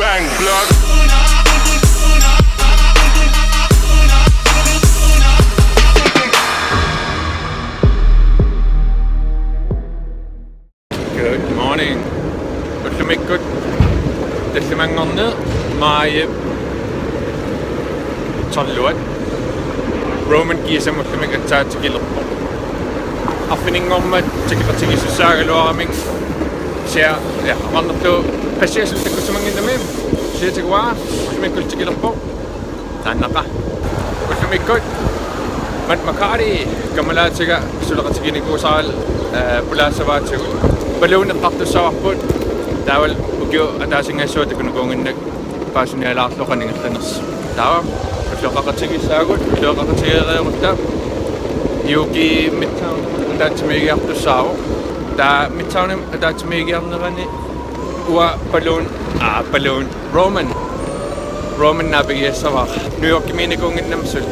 bang blood. Good morning. Utlumikut tassimangorned maaye torluat Roman kiisamullumik atsaatikilerpo arfiningormat tikiqatigissussaaгаluaraming sia ja amarnerlu passiasultakkussumanginnamim siatigua ullumikkultikilerpo taannaqa ullumikut matmakari kamalaatiga suleqatiginikuusaral pulaasavaatigut balluuneqqartussavarput taawal ukio ataasingaassuutakunukuunginnak paasunialaarloqaningertaners taawa ulloqaqatigissaagut ulloqaqatigereerutta iuki midtown ataatsimigiartussaavu taa midtown ataatsimigiarnerani ua balloon Roman nabigiassavaq New York kimiinikuunginnamsul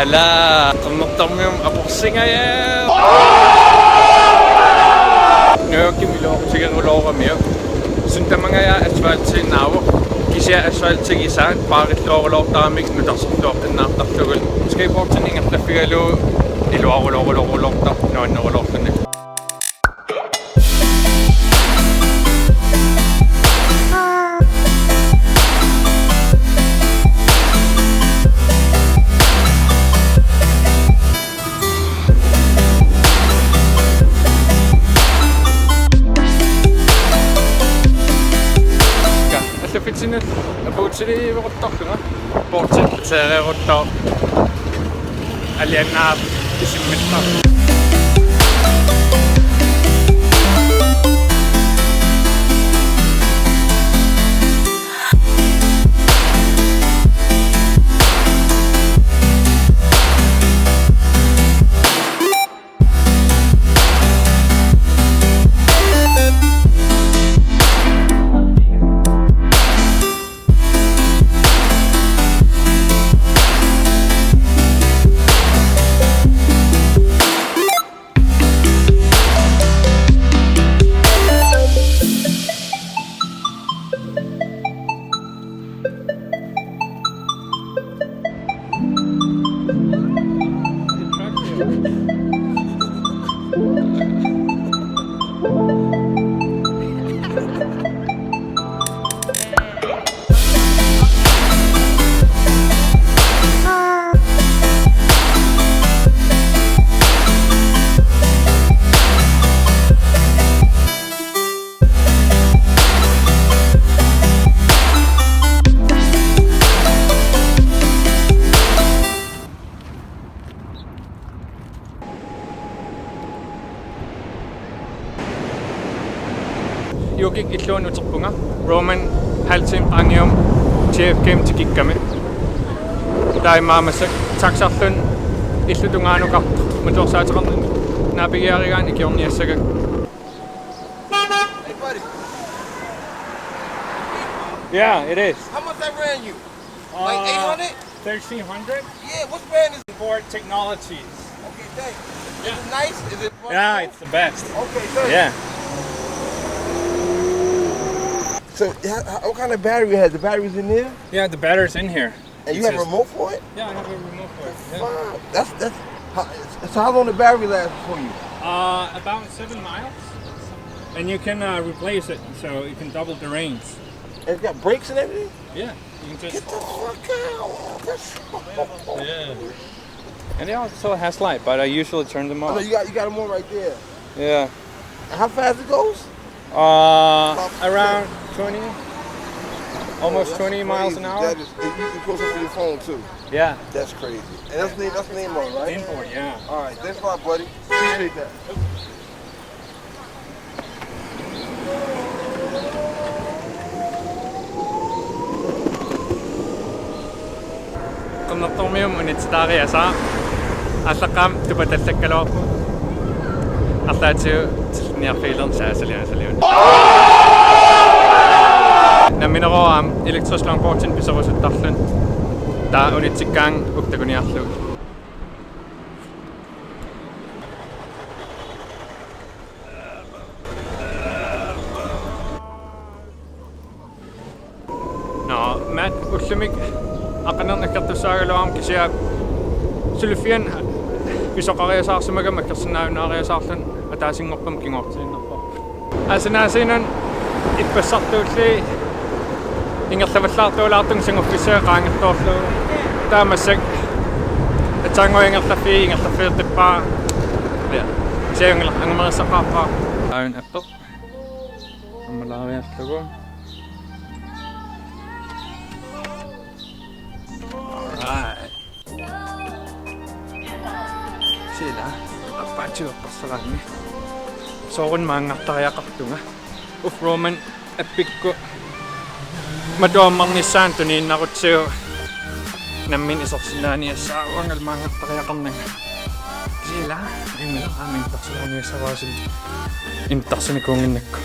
Ala, qernertarmium aqursingaya. New York kimiloortigerulooramiu. Suntamangaya asfaltsinaavu. Kisia asfaltigisaan paarilluorulortaramik nutarserluortannaartarlugul. Skateboardinningertaffigalu iluarulorulorulortar nuannerulortani. Fitsinut apuutsili veruttarlunga portit seereruttaa aliannaap isimmittar Yukik illuun uterpunga Roman haltim angium TFKM tikikkami taimaamasak taksarlun illutungaanukar mutuorsaateqarnini naapigiarigaan ikiorniassagak. Hey buddy. Yeah, it is. How much that ran you? Like 800? 1300. Yeah, what brand is it? Inboard Technologies. Okay, thanks. Yeah. Is it nice? Is it fun? Yeah, it's the best. Okay, thanks. Yeah. So, what kind of battery has the batteries in there? Yeah, the battery's in here. And you have a remote for it? Yeah, I have a remote for it. Yeah. Wow. So how long the battery lasts for you? About 7 miles. And you can replace it, so you can double the range. And it's got brakes and everything? Yeah, you can just... Get the fuck out! Yeah. And it also has light, but I usually turn them Oh, off. no, you got them on right there. Yeah. And how fast it goes? Around 20, almost 20 miles an hour. That is, you can post it to your phone too. Yeah. That's crazy. And that's the name on, right? Inboard, yeah. All right, thanks a lot, buddy. Appreciate that. Qernertormium unitsitaariasa allaqaam tupatallakkaluarpu арлааtiu tilniarfiilern saasaliasaliun nammineroam elektrisk longboardin piserusuttarlun tää unitsikään uktakuni ahlu. No, mä ussumik akanan nakkartussaagaluam kisia sulfian isoqariasaarsumaga makkersinnaavinaariasaarlun ataasingorpam kingortiinnerpa. Asanaasinun ippassartuulli ingerlavallaartuulaartung singuffissaa qaangertoorlu taamassak atsaangoingerlaffi ingerlaffiirtippaa ja siangla angamarissaqaappa aun apper ammalaariarlugu. Sila appaatsuuqqarsalaangi soorun maangartariaqartunga uffroman appikku maduammarnissaantuniinnarutsiu nammin isorsilaaniassaaruangal maangartariaqarnanga sila imilaqaamin tarsulaaniassavaasil intarsunikunginnakku